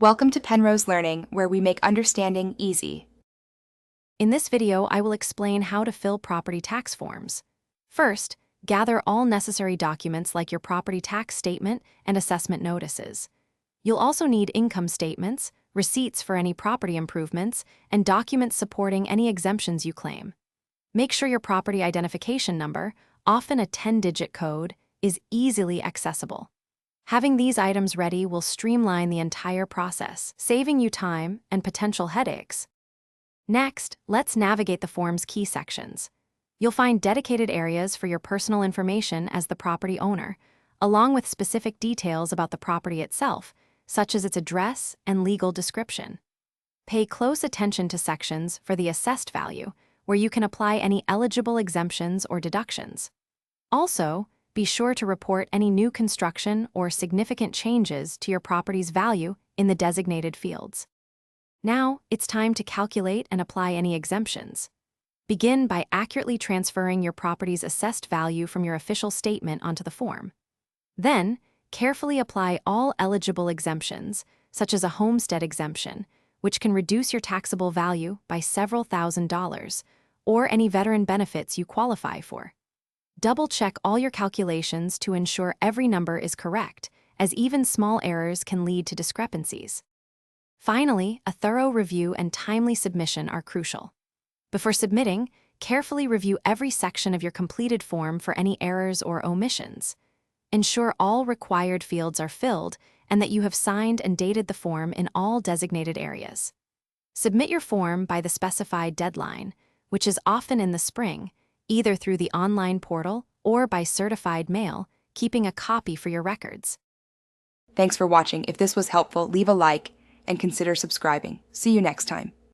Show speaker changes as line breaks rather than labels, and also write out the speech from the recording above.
Welcome to Penrose Learning, where we make understanding easy.
In this video, I will explain how to fill property tax forms. First, gather all necessary documents like your property tax statement and assessment notices. You'll also need income statements, receipts for any property improvements, and documents supporting any exemptions you claim. Make sure your property identification number, often a 10-digit code, is easily accessible. Having these items ready will streamline the entire process, saving you time and potential headaches. Next, let's navigate the form's key sections. You'll find dedicated areas for your personal information as the property owner, along with specific details about the property itself, such as its address and legal description. Pay close attention to sections for the assessed value, where you can apply any eligible exemptions or deductions. Also, be sure to report any new construction or significant changes to your property's value in the designated fields. Now, it's time to calculate and apply any exemptions. Begin by accurately transferring your property's assessed value from your official statement onto the form. Then, carefully apply all eligible exemptions, such as a homestead exemption, which can reduce your taxable value by several $1,000s, or any veteran benefits you qualify for. Double-check all your calculations to ensure every number is correct, as even small errors can lead to discrepancies. Finally, a thorough review and timely submission are crucial. Before submitting, carefully review every section of your completed form for any errors or omissions. Ensure all required fields are filled and that you have signed and dated the form in all designated areas. Submit your form by the specified deadline, which is often in the spring, either through the online portal or by certified mail, keeping a copy for your records.
Thanks for watching. If this was helpful, leave a like and consider subscribing. See you next time.